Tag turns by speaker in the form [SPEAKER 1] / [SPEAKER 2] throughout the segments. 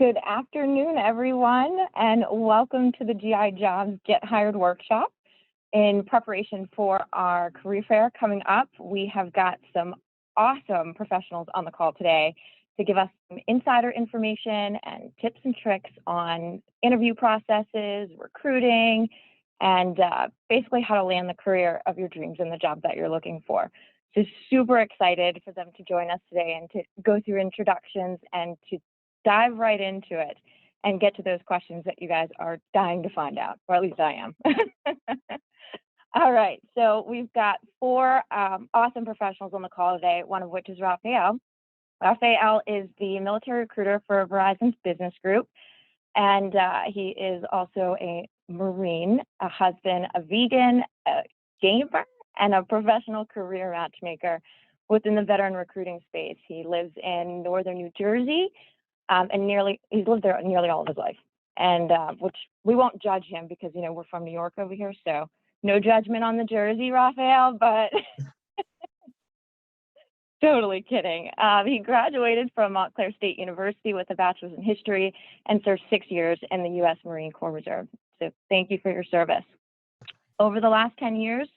[SPEAKER 1] Good afternoon, everyone, and welcome to the GI Jobs Get Hired workshop. In preparation for our career fair coming up, we have got some awesome professionals on the call today to give us some insider information and tips and tricks on interview processes, recruiting, and basically how to land the career of your dreams in the job that you're looking for. So super excited for them to join us today and to go through introductions and to dive right into it and get to those questions that you guys are dying to find out, or at least I am. All right, so we've got four awesome professionals on the call today, one of which is Raphael. Raphael is the military recruiter for Verizon's business group, and he is also a Marine, a husband, a vegan, a gamer, and a professional career matchmaker within the veteran recruiting space. He lives in northern New Jersey, and he's lived there nearly all of his life. And which we won't judge him because, you know, we're from New York over here, so no judgment on the Jersey, Raphael, but totally kidding. He graduated from Montclair State University with a bachelor's in history and served 6 years in the U.S. Marine Corps Reserve. So thank you for your service. Over the last 10 years,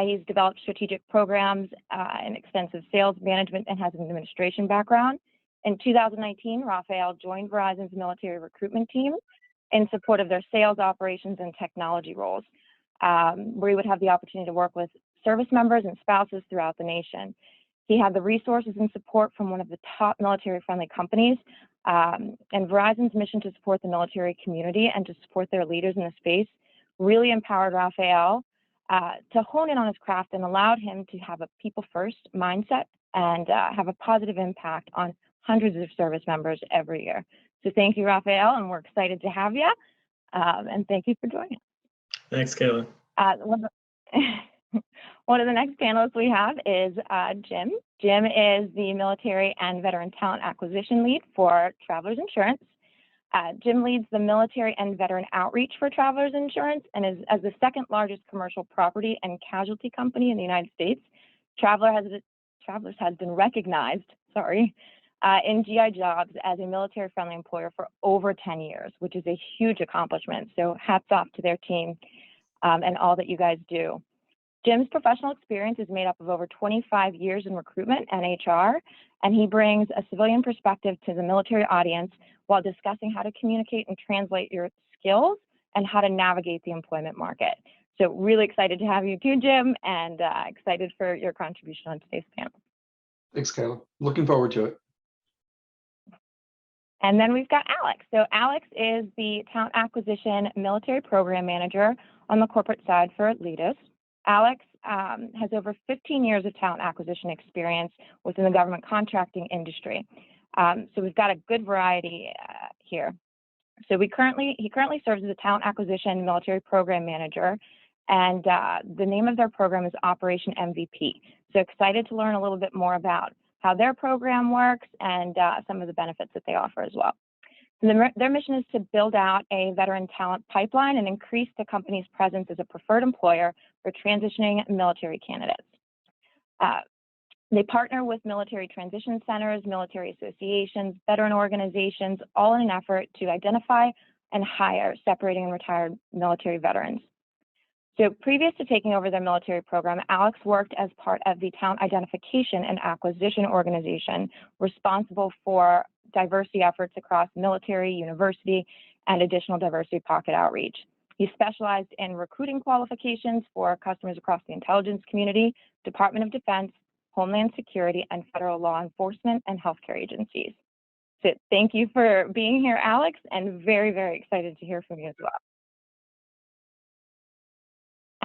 [SPEAKER 1] he's developed strategic programs and extensive sales management and has an administration background. In 2019, Raphael joined Verizon's military recruitment team in support of their sales, operations, and technology roles, where he would have the opportunity to work with service members and spouses throughout the nation. He had the resources and support from one of the top military-friendly companies, and Verizon's mission to support the military community and to support their leaders in the space really empowered Raphael to hone in on his craft and allowed him to have a people-first mindset and have a positive impact on hundreds of service members every year. So thank you, Raphael, and we're excited to have you. And thank you for joining us.
[SPEAKER 2] Thanks, Kayla.
[SPEAKER 1] One of the next panelists we have is Jim. Jim is the military and veteran talent acquisition lead for Travelers Insurance. Jim leads the military and veteran outreach for Travelers Insurance and is as the second largest commercial property and casualty company in the United States. Travelers has been recognized, in GI Jobs as a military-friendly employer for over 10 years, which is a huge accomplishment. So hats off to their team and all that you guys do. Jim's professional experience is made up of over 25 years in recruitment and HR, and he brings a civilian perspective to the military audience while discussing how to communicate and translate your skills and how to navigate the employment market. So really excited to have you too, Jim, and excited for your contribution on today's panel.
[SPEAKER 3] Thanks, Kayla. Looking forward to it.
[SPEAKER 1] And then we've got Alex. So Alex is the Talent Acquisition Military Program Manager on the corporate side for Leidos. Alex has over 15 years of talent acquisition experience within the government contracting industry. So we've got a good variety here. So he currently serves as a Talent Acquisition Military Program Manager, and the name of their program is Operation MVP. So excited to learn a little bit more about how their program works and some of the benefits that they offer as well. So their mission is to build out a veteran talent pipeline and increase the company's presence as a preferred employer for transitioning military candidates. They partner with military transition centers, military associations, veteran organizations, all in an effort to identify and hire separating and retired military veterans. So previous to taking over their military program, Alex worked as part of the Talent Identification and Acquisition Organization responsible for diversity efforts across military, university, and additional diversity pocket outreach. He specialized in recruiting qualifications for customers across the intelligence community, Department of Defense, Homeland Security, and federal law enforcement and healthcare agencies. So thank you for being here, Alex, and very, very excited to hear from you as well.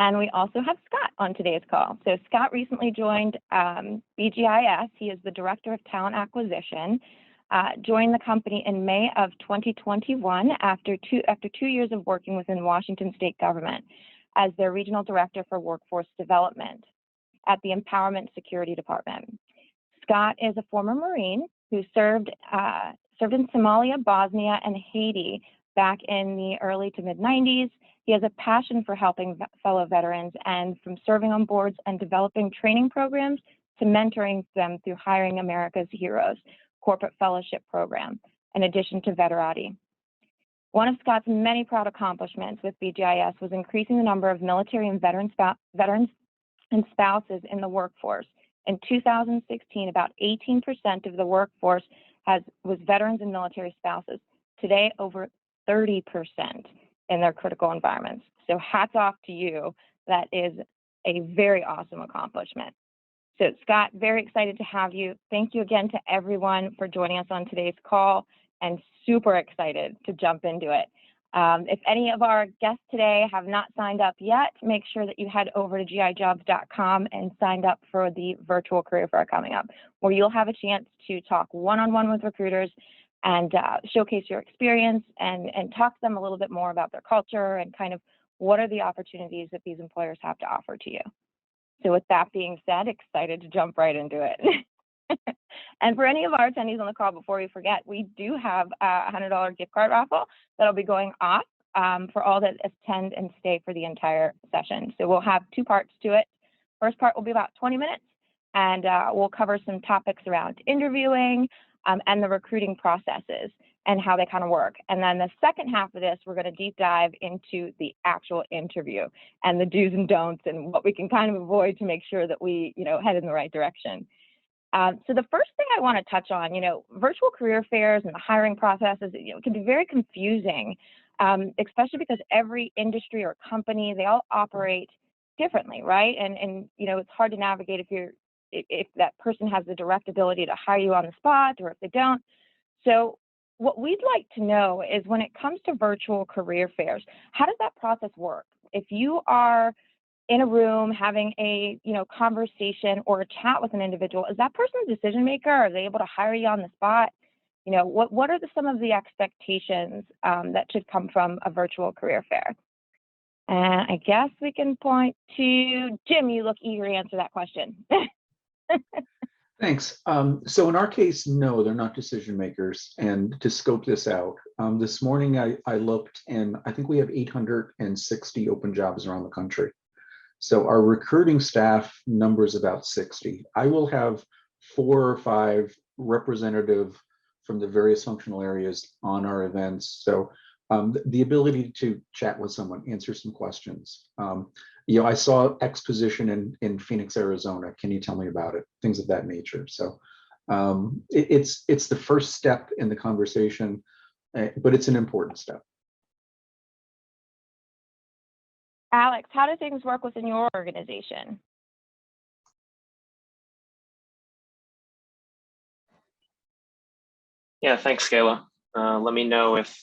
[SPEAKER 1] And we also have Scott on today's call. So Scott recently joined BGIS. He is the Director of Talent Acquisition, joined the company in May of 2021 after two years of working within Washington State government as their Regional Director for Workforce Development at the Empowerment Security Department. Scott is a former Marine who served in Somalia, Bosnia, and Haiti back in the early to mid-90s. He has a passion for helping fellow veterans, and from serving on boards and developing training programs to mentoring them through Hiring America's Heroes corporate fellowship program. in addition to veterati. One of Scott's many proud accomplishments with BGIS was increasing the number of military and veterans and spouses in the workforce. In 2016, about 18% of the workforce was veterans and military spouses. Today, over 30% in their critical environments. So hats off to you. That is a very awesome accomplishment. So Scott, very excited to have you. Thank you again to everyone for joining us on today's call, and super excited to jump into it. If any of our guests today have not signed up yet, make sure that you head over to gijobs.com and sign up for the virtual career fair coming up, where you'll have a chance to talk one-on-one with recruiters and showcase your experience and talk to them a little bit more about their culture and kind of what are the opportunities that these employers have to offer to you. So with that being said, excited to jump right into it. And for any of our attendees on the call, before we forget, we do have a $100 gift card raffle that'll be going off for all that attend and stay for the entire session. So we'll have two parts to it. First part will be about 20 minutes, and we'll cover some topics around interviewing and the recruiting processes and how they kind of work. And then the second half of this, we're going to deep dive into the actual interview and the do's and don'ts and what we can kind of avoid to make sure that we, head in the right direction. So the first thing I want to touch on, virtual career fairs and the hiring processes, can be very confusing, especially because every industry or company, they all operate differently, right? And it's hard to navigate if that person has the direct ability to hire you on the spot or if they don't. So what we'd like to know is, when it comes to virtual career fairs, how does that process work? If you are in a room having a conversation or a chat with an individual, is that person a decision maker? Are they able to hire you on the spot? What are some of the expectations that should come from a virtual career fair? And I guess we can point to Jim. You look eager to answer that question.
[SPEAKER 3] Thanks. So in our case, no, they're not decision makers. And to scope this out, this morning I looked, and I think we have 860 open jobs around the country. So our recruiting staff number is about 60. I will have 4 or 5 representative from the various functional areas on our events. So the ability to chat with someone, answer some questions. I saw X position in Phoenix, Arizona. Can you tell me about it? Things of that nature. So it's the first step in the conversation, but it's an important step.
[SPEAKER 1] Alex, how do things work within your organization?
[SPEAKER 2] Yeah, thanks, Kayla. Let me know if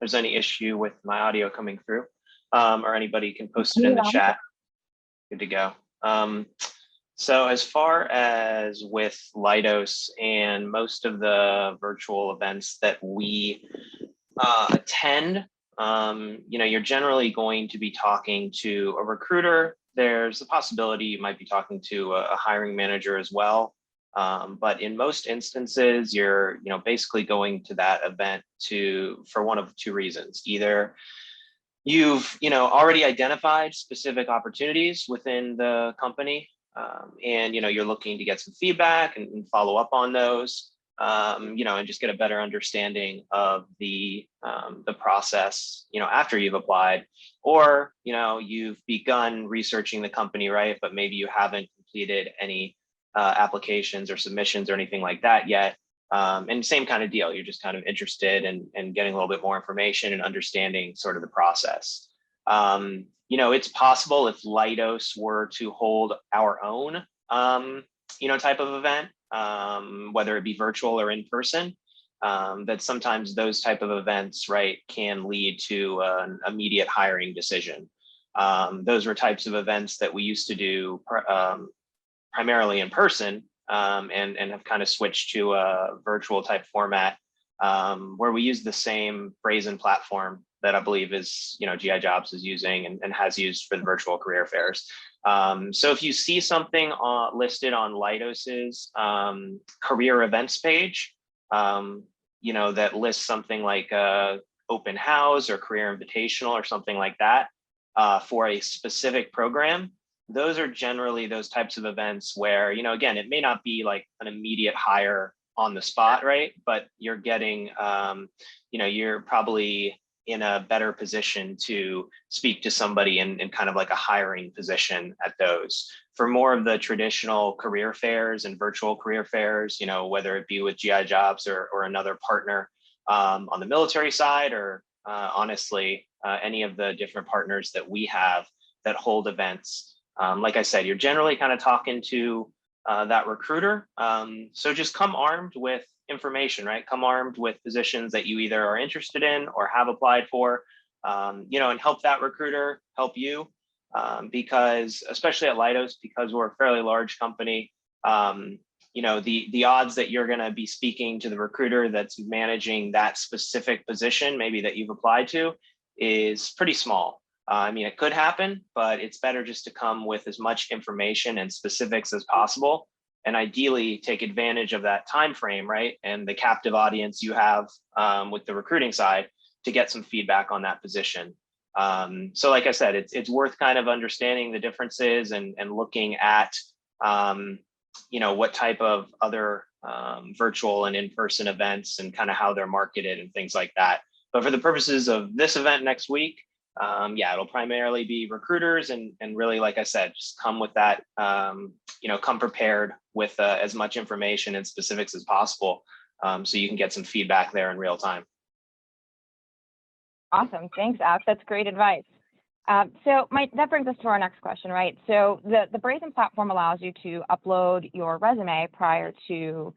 [SPEAKER 2] there's any issue with my audio coming through, or anybody can post it in the chat. Good to go. So as far as with Leidos and most of the virtual events that we attend, you're generally going to be talking to a recruiter. There's the possibility you might be talking to a hiring manager as well. But in most instances, you're basically going to that event for one of 2 reasons. Either you've already identified specific opportunities within the company, and you're looking to get some feedback and follow up on those, and just get a better understanding of the process, after you've applied, or you've begun researching the company, right? But maybe you haven't completed any applications or submissions or anything like that yet. And same kind of deal. You're just kind of interested in getting a little bit more information and understanding sort of the process. It's possible if Leidos were to hold our own, type of event, whether it be virtual or in person, that sometimes those type of events, right, can lead to an immediate hiring decision. Those were types of events that we used to do primarily in person, and have kind of switched to a virtual type format, where we use the same phrase and platform that I believe is, GI Jobs is using and has used for the virtual career fairs. So if you see something listed on Leidos's career events page, that lists something like open house or career invitational or something like that for a specific program, those are generally those types of events where, again, it may not be like an immediate hire on the spot, right? But you're getting, you're probably in a better position to speak to somebody in kind of like a hiring position at those. For more of the traditional career fairs and virtual career fairs, whether it be with GI Jobs or another partner on the military side, or honestly, any of the different partners that we have that hold events. Like I said, you're generally kind of talking to that recruiter. So just come armed with information, right? Come armed with positions that you either are interested in or have applied for, and help that recruiter help you. Because especially at Leidos, because we're a fairly large company, the odds that you're going to be speaking to the recruiter that's managing that specific position, maybe that you've applied to, is pretty small. It could happen, but it's better just to come with as much information and specifics as possible, and ideally take advantage of that time frame, right? And the captive audience you have with the recruiting side to get some feedback on that position. So like I said, it's worth kind of understanding the differences and looking at, what type of other virtual and in-person events and kind of how they're marketed and things like that. But for the purposes of this event next week, it'll primarily be recruiters, and really, like I said, just come with that, come prepared with as much information and specifics as possible, so you can get some feedback there in real time.
[SPEAKER 1] Awesome. Thanks, Alex. That's great advice. That brings us to our next question, right? So the Brazen platform allows you to upload your resume prior to,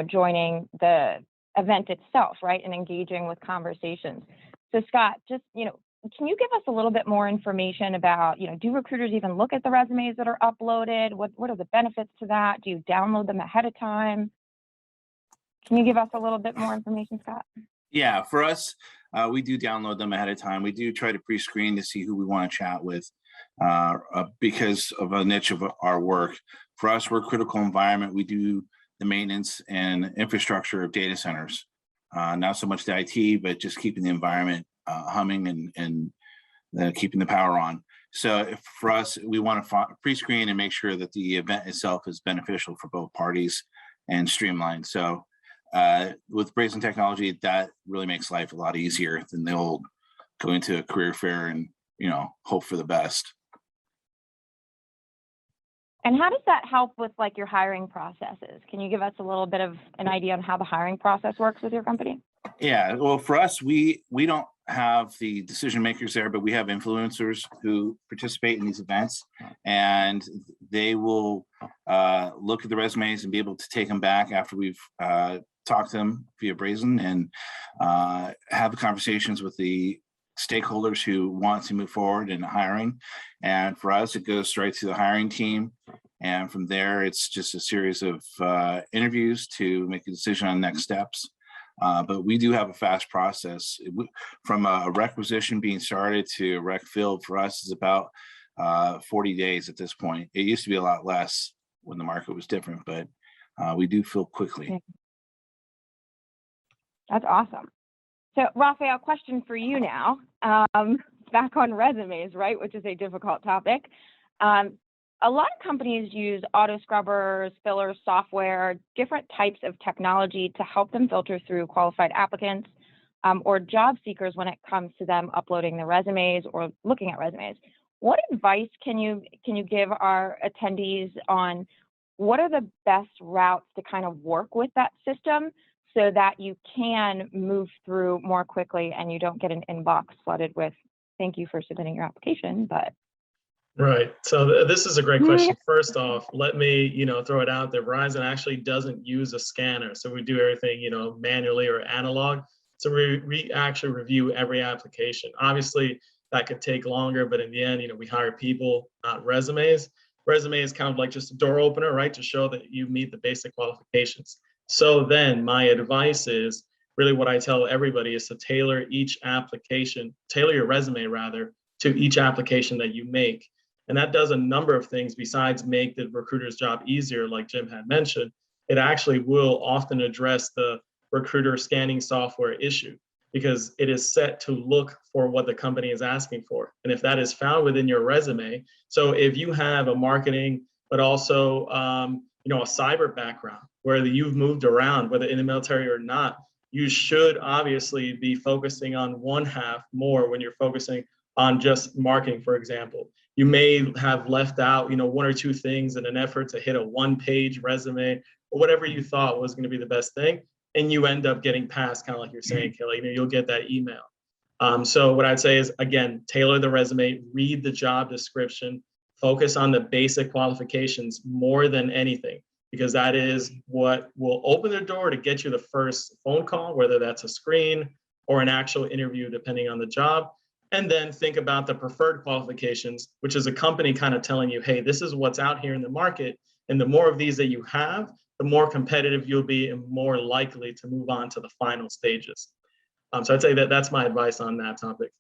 [SPEAKER 1] joining the event itself, right? And engaging with conversations. So Scott, just, can you give us a little bit more information about, do recruiters even look at the resumes that are uploaded? What are the benefits to that? Do you download them ahead of time? Can you give us a little bit more information, Scott?
[SPEAKER 4] Yeah, for us, we do download them ahead of time. We do try to pre-screen to see who we want to chat with because of a niche of our work. For us, we're a critical environment. We do the maintenance and infrastructure of data centers. Not so much the IT, but just keeping the environment humming and keeping the power on. So for us, we want to pre-screen and make sure that the event itself is beneficial for both parties and streamlined. So with Brazen technology, that really makes life a lot easier than the old going to a career fair and hope for the best.
[SPEAKER 1] And how does that help with like your hiring processes? Can you give us a little bit of an idea on how the hiring process works with your company?
[SPEAKER 4] Yeah, well, for us, we don't have the decision makers there, but we have influencers who participate in these events, and they will look at the resumes and be able to take them back after we've talked to them via Brazen and have the conversations with the stakeholders who want to move forward in hiring. And for us, it goes straight to the hiring team. And from there, it's just a series of interviews to make a decision on next steps. But we do have a fast process. From a requisition being started to rec filled, for us is about 40 days at this point. It used to be a lot less when the market was different, but we do fill quickly.
[SPEAKER 1] That's awesome. So Raphael, question for you now. Back on resumes, right, which is a difficult topic. A lot of companies use auto scrubbers, fillers, software, different types of technology to help them filter through qualified applicants or job seekers when it comes to them uploading their resumes or looking at resumes. What advice can you give our attendees on what are the best routes to kind of work with that system so that you can move through more quickly and you don't get an inbox flooded with, thank you for submitting your application, but.
[SPEAKER 5] Right. So this is a great question. First off, let me, throw it out there. Verizon actually doesn't use a scanner. So we do everything, manually or analog. So we actually review every application. Obviously, that could take longer, but in the end, we hire people, not resumes. Resume is kind of like just a door opener, right? To show that you meet the basic qualifications. So then my advice is really what I tell everybody is to tailor each application, tailor your resume rather, to each application that you make. And that does a number of things besides make the recruiter's job easier, like Jim had mentioned. It actually will often address the recruiter scanning software issue because it is set to look for what the company is asking for. And if that is found within your resume, so if you have a marketing, but also a cyber background, whether you've moved around, whether in the military or not, you should obviously be focusing on one half more when you're focusing on just marketing, for example. You may have left out, one or two things in an effort to hit a one-page resume or whatever you thought was going to be the best thing, and you end up getting past, kind of like you're saying, Kelly. You'll get that email. So what I'd say is, again, tailor the resume, read the job description, focus on the basic qualifications more than anything, because that is what will open the door to get you the first phone call, whether that's a screen or an actual interview, depending on the job. And then think about the preferred qualifications, which is a company kind of telling you, hey, this is what's out here in the market. And the more of these that you have, the more competitive you'll be and more likely to move on to the final stages. So I'd say that's my advice on that topic.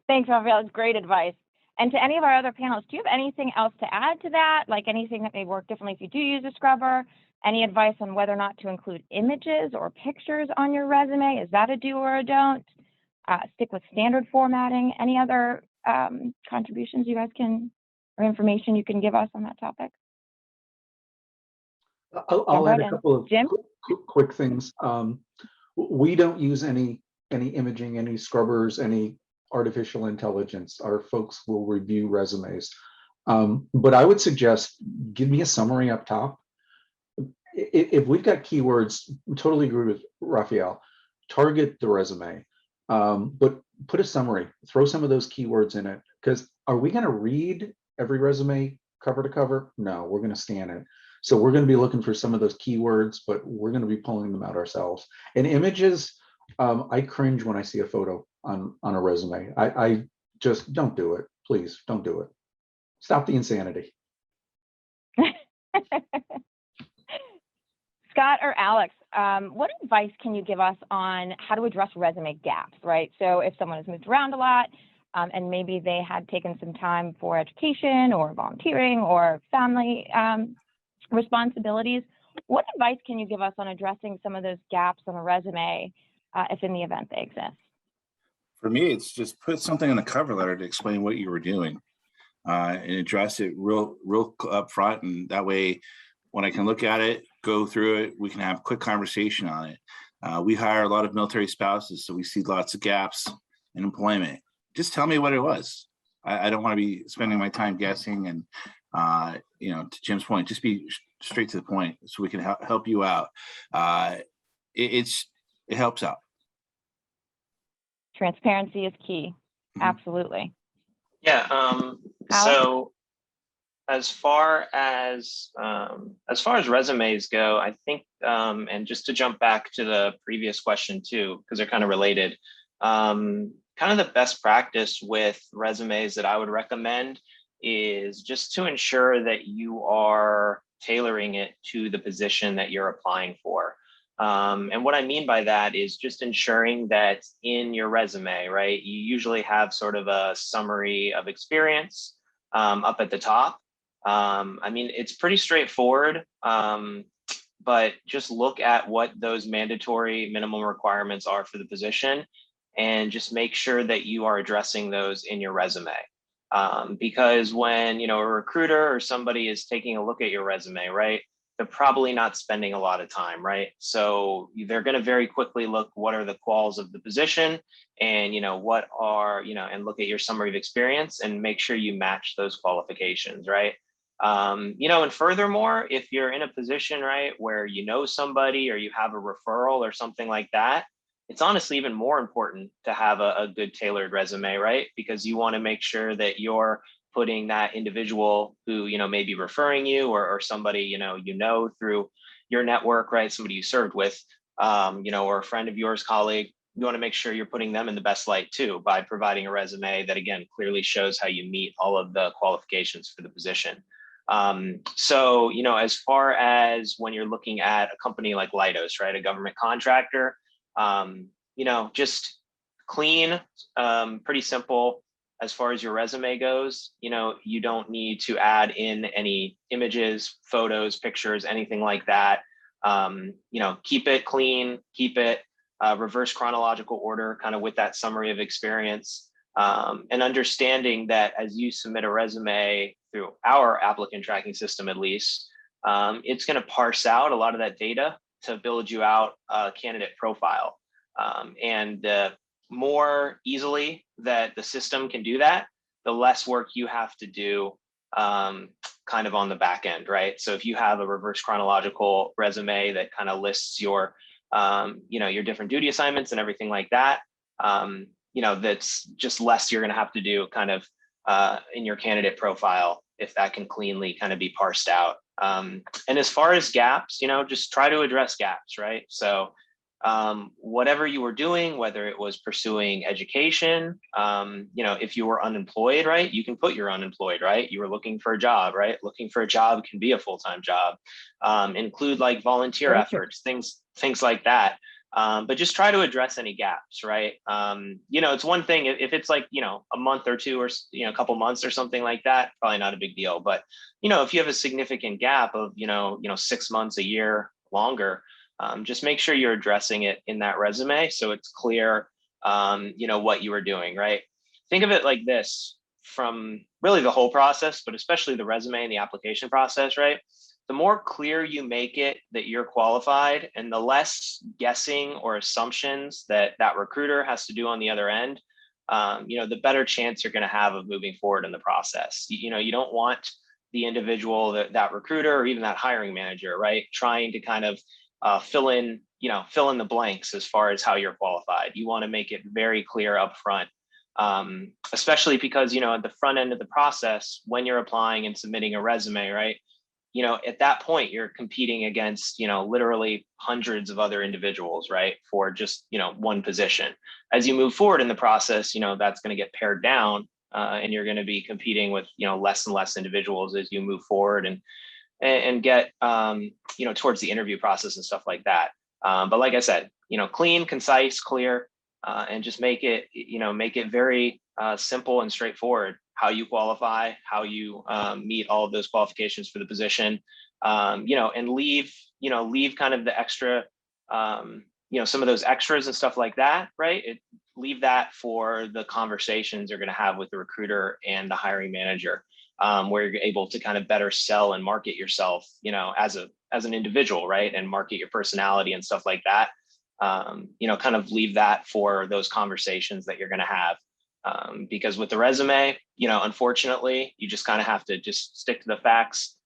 [SPEAKER 1] Thanks, Raphael. It's great advice. And to any of our other panelists, do you have anything else to add to that? Like anything that may work differently if you do use a scrubber? Any advice on whether or not to include images or pictures on your resume? Is that a do or a don't? Stick with standard formatting. Any other contributions you guys can, or information you can give us on that topic?
[SPEAKER 3] I'll add a couple of
[SPEAKER 1] Jim?
[SPEAKER 3] quick things. We don't use any imaging, any scrubbers, any artificial intelligence. Our folks will review resumes. But I would suggest, give me a summary up top. If we've got keywords, totally agree with Raphael, target the resume. But put a summary, throw some of those keywords in it, because are we going to read every resume cover to cover? No, we're going to scan it. So we're going to be looking for some of those keywords, but we're going to be pulling them out ourselves. And images, I cringe when I see a photo on a resume. I just don't do it. Please don't do it. Stop the insanity.
[SPEAKER 1] Scott or Alex, what advice can you give us on how to address resume gaps, right? So if someone has moved around a lot and maybe they had taken some time for education or volunteering or family responsibilities, what advice can you give us on addressing some of those gaps on a resume if in the event they exist?
[SPEAKER 4] For me, it's just put something in the cover letter to explain what you were doing and address it real up front. And that way, when I can look at it, go through it, we can have a quick conversation on it. We hire a lot of military spouses, so we see lots of gaps in employment. Just tell me what it was. I don't want to be spending my time guessing. And to Jim's point, just be straight to the point so we can help you out. It helps out.
[SPEAKER 1] Transparency is key. Mm-hmm. Absolutely.
[SPEAKER 2] Yeah. So as far as resumes go, I think, and just to jump back to the previous question too, because they're kind of related, kind of the best practice with resumes that I would recommend is just to ensure that you are tailoring it to the position that you're applying for. And what I mean by that is just ensuring that in your resume, right, you usually have sort of a summary of experience up at the top. I mean, it's pretty straightforward, but just look at what those mandatory minimum requirements are for the position and just make sure that you are addressing those in your resume. Because when, a recruiter or somebody is taking a look at your resume, right, they're probably not spending a lot of time, right? So they're going to very quickly look, what are the quals of the position and, what are, and look at your summary of experience and make sure you match those qualifications, right? And furthermore, if you're in a position, right, where you know somebody or you have a referral or something like that, it's honestly even more important to have a good tailored resume, right? Because you want to make sure that you're putting that individual who, may be referring you or somebody, through your network, right? Somebody you served with, or a friend of yours, colleague, you want to make sure you're putting them in the best light too, by providing a resume that, again, clearly shows how you meet all of the qualifications for the position. So, as far as when you're looking at a company like Leidos, right, a government contractor, just clean, pretty simple. As far as your resume goes, you don't need to add in any images, photos, pictures, anything like that. Keep it clean, keep it reverse chronological order, kind of with that summary of experience, and understanding that as you submit a resume through our applicant tracking system, at least, it's going to parse out a lot of that data to build you out a candidate profile. And the more easily that the system can do that, the less work you have to do kind of on the back end, right? So if you have a reverse chronological resume that kind of lists your, your different duty assignments and everything like that, that's just less you're going to have to do kind of in your candidate profile if that can cleanly kind of be parsed out. And as far as gaps, just try to address gaps, right? So whatever you were doing, whether it was pursuing education, if you were unemployed, right, you can put you're unemployed, right? You were looking for a job, right? Looking for a job can be a full-time job. Include like volunteer efforts, things like that. But just try to address any gaps, right? It's one thing if it's like, a month or two or, a couple months or something like that, probably not a big deal. But, if you have a significant gap of, 6 months, a year, longer, just make sure you're addressing it in that resume so it's clear, what you were doing, right? Think of it like this from really the whole process, but especially the resume and the application process, right? The more clear you make it that you're qualified and the less guessing or assumptions that recruiter has to do on the other end, the better chance you're going to have of moving forward in the process. You don't want the individual, that recruiter or even that hiring manager, right, trying to kind of fill in the blanks as far as how you're qualified. You want to make it very clear up front, especially because, at the front end of the process, when you're applying and submitting a resume, right, at that point, you're competing against, literally hundreds of other individuals, right, for just, one position. As you move forward in the process, that's going to get pared down and you're going to be competing with, less and less individuals as you move forward and get, towards the interview process and stuff like that. But like I said, clean, concise, clear, and just make it very simple and straightforward how you qualify, how you meet all of those qualifications for the position, and leave kind of the extra, some of those extras and stuff like that, right? Leave that for the conversations you're going to have with the recruiter and the hiring manager, where you're able to kind of better sell and market yourself, as an individual, right? And market your personality and stuff like that. Kind of leave that for those conversations that you're going to have. Because with the resume, unfortunately, you just kind of have to just stick to the facts.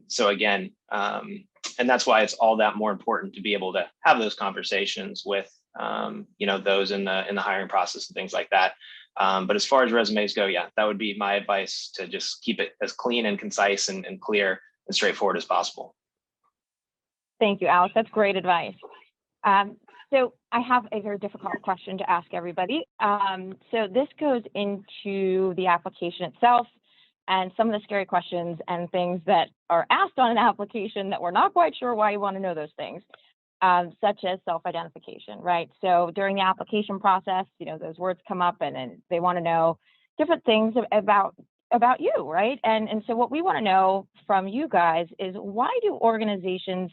[SPEAKER 2] So again, and that's why it's all that more important to be able to have those conversations with, those in the hiring process and things like that. But as far as resumes go, yeah, that would be my advice, to just keep it as clean and concise and clear and straightforward as possible.
[SPEAKER 1] Thank you, Alex. That's great advice. So I have a very difficult question to ask everybody. So this goes into the application itself and some of the scary questions and things that are asked on an application that we're not quite sure why you want to know those things, such as self-identification, right? So during the application process, those words come up and they want to know different things about you, right? And so what we want to know from you guys is, why do organizations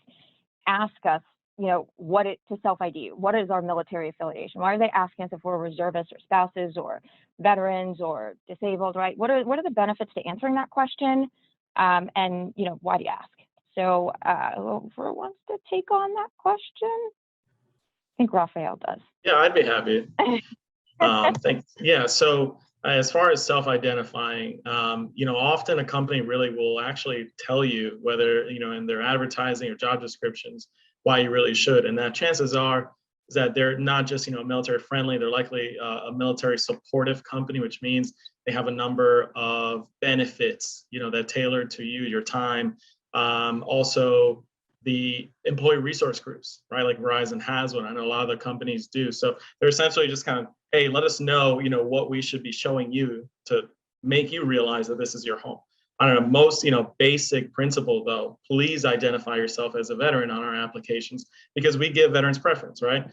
[SPEAKER 1] ask us, to self-ID? What is our military affiliation? Why are they asking us if we're reservists or spouses or veterans or disabled, right? What are the benefits to answering that question? And, why do you ask? So whoever wants to take on that question? I think Raphael does.
[SPEAKER 5] Yeah, I'd be happy. Thanks. Yeah, so as far as self-identifying, often a company really will actually tell you whether, in their advertising or job descriptions, why you really should. And that chances are is that they're not just, military friendly, they're likely a military supportive company, which means they have a number of benefits, that tailor to you, your time. Also, the employee resource groups, right? Like Verizon has one. I know a lot of the companies do. So they're essentially just kind of, hey, let us know, what we should be showing you to make you realize that this is your home. I don't know, most, basic principle though, please identify yourself as a veteran on our applications, because we give veterans preference, right?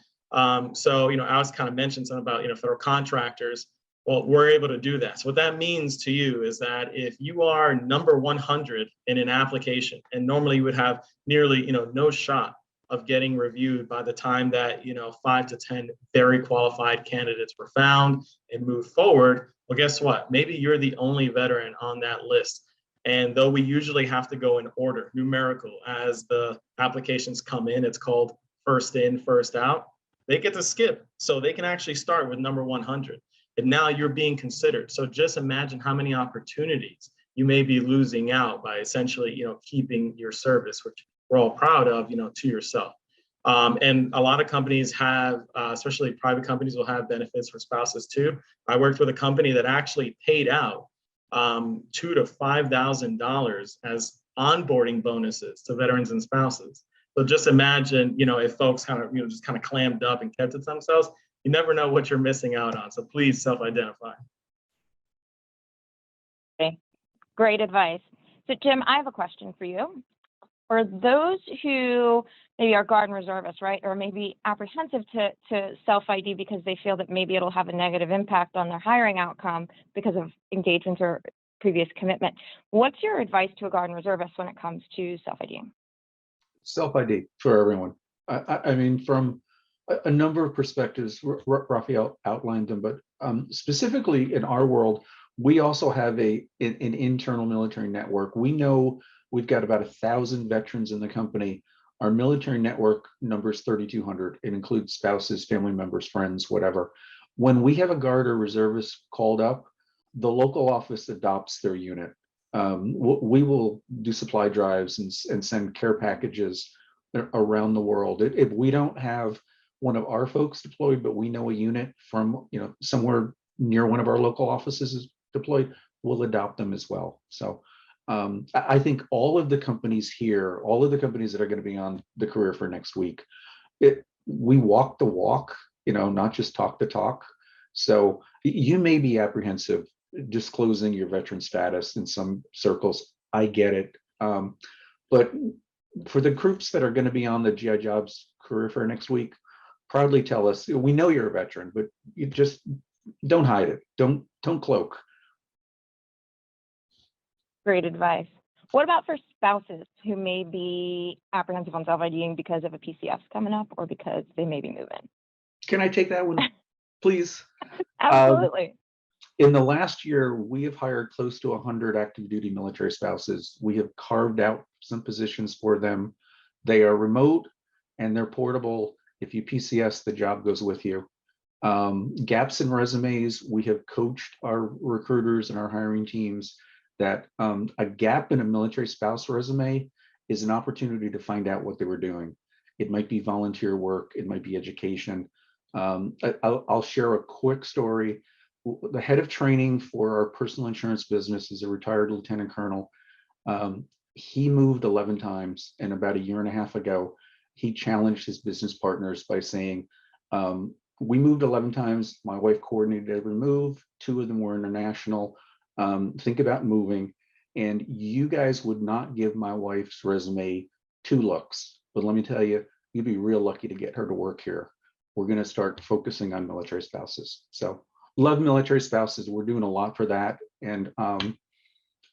[SPEAKER 5] So, Alex kind of mentioned something about, federal contractors. Well, we're able to do that. So what that means to you is that if you are number 100 in an application, and normally you would have nearly, no shot of getting reviewed by the time that, 5 to 10 very qualified candidates were found and moved forward, well, guess what? Maybe you're the only veteran on that list. And though we usually have to go in order, numerical, as the applications come in, it's called first in, first out, they get to skip. So they can actually start with number 100. And now you're being considered. So just imagine how many opportunities you may be losing out by essentially, keeping your service, which we're all proud of, to yourself. And a lot of companies have, especially private companies, will have benefits for spouses too. I worked with a company that actually paid out $2,000 to $5,000 as onboarding bonuses to veterans and spouses. So just imagine, if folks kind of, just kind of clammed up and kept it to themselves, you never know what you're missing out on. So please self-identify.
[SPEAKER 1] Okay. Great advice. So Jim, I have a question for you. For those who maybe are Guard and Reservists, right, or maybe apprehensive to self-ID because they feel that maybe it'll have a negative impact on their hiring outcome because of engagements or previous commitment, what's your advice to a Guard and Reservist when it comes to self-ID?
[SPEAKER 3] Self-ID for everyone. I mean, from a number of perspectives, Raphael outlined them, but specifically in our world, we also have an internal military network. We know we've got about 1,000 veterans in the company. Our military network numbers 3,200. It includes spouses, family members, friends, whatever. When we have a Guard or reservist called up, the local office adopts their unit. We will do supply drives and send care packages around the world. If we don't have one of our folks deployed, but we know a unit from somewhere near one of our local offices is deployed, we'll adopt them as well. So I think all of the companies here, all of the companies that are going to be on the career for next week, we walk the walk, not just talk the talk. So you may be apprehensive disclosing your veteran status in some circles. I get it. But for the groups that are going to be on the GI Jobs career fair next week, proudly tell us, we know you're a veteran, but you just don't hide it. Don't cloak.
[SPEAKER 1] Great advice. What about for spouses who may be apprehensive on self-IDing because of a PCS coming up or because they may be moving?
[SPEAKER 3] Can I take that one, please?
[SPEAKER 1] Absolutely.
[SPEAKER 3] In the last year, we have hired close to 100 active duty military spouses. We have carved out some positions for them. They are remote and they're portable. If you PCS, the job goes with you. Gaps in resumes, we have coached our recruiters and our hiring teams that a gap in a military spouse resume is an opportunity to find out what they were doing. It might be volunteer work, it might be education. I'll share a quick story. The head of training for our personal insurance business is a retired lieutenant colonel. He moved 11 times, and about a year and a half ago, he challenged his business partners by saying, we moved 11 times, my wife coordinated every move, 2 of them were international. Think about moving, and you guys would not give my wife's resume 2 looks, but let me tell you, you'd be real lucky to get her to work here. We're going to start focusing on military spouses. So love military spouses. We're doing a lot for that. And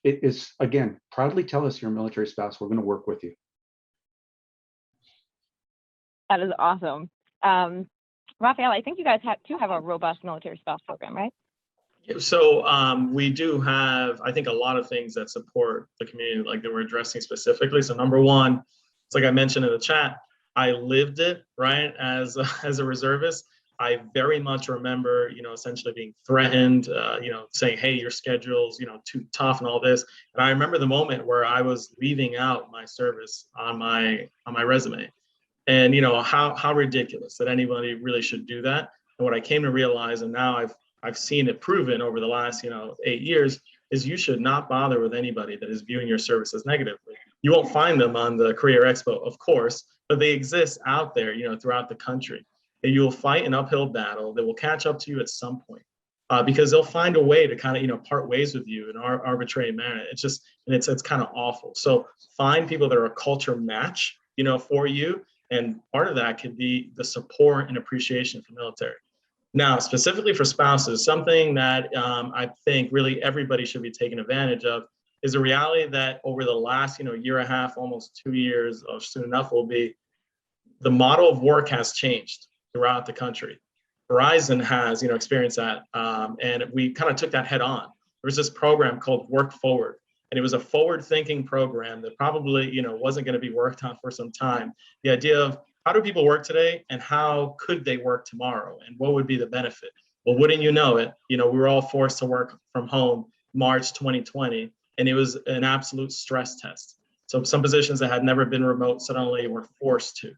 [SPEAKER 3] it is, again, proudly tell us you're a military spouse. We're going to work with you.
[SPEAKER 1] That is awesome. Raphael, I think you guys have a robust military spouse program, right?
[SPEAKER 5] So we do have, I think, a lot of things that support the community, like that we're addressing specifically. So number one, it's like I mentioned in the chat, I lived it, right, as a reservist. I very much remember, essentially being threatened, saying, hey, your schedule's, too tough and all this. And I remember the moment where I was leaving out my service on my resume. And, how ridiculous that anybody really should do that. And what I came to realize, and now I've seen it proven over the last, 8 years, is you should not bother with anybody that is viewing your services negatively. You won't find them on the Career Expo, of course, but they exist out there, throughout the country. And you'll fight an uphill battle that will catch up to you at some point, because they'll find a way to kind of, part ways with you in an arbitrary manner. It's just, and it's kind of awful. So find people that are a culture match, for you. And part of that could be the support and appreciation for military. Now, specifically for spouses, something that I think really everybody should be taking advantage of is the reality that over the last, year and a half, almost 2 years, or soon enough will be, the model of work has changed throughout the country. Verizon has, experienced that, and we kind of took that head on. There was this program called Work Forward, And it was a forward-thinking program that probably, wasn't going to be worked on for some time. The idea of how do people work today and how could they work tomorrow and what would be the benefit? Well, wouldn't you know it, we were all forced to work from home March 2020, and it was an absolute stress test. So some positions that had never been remote suddenly were forced to.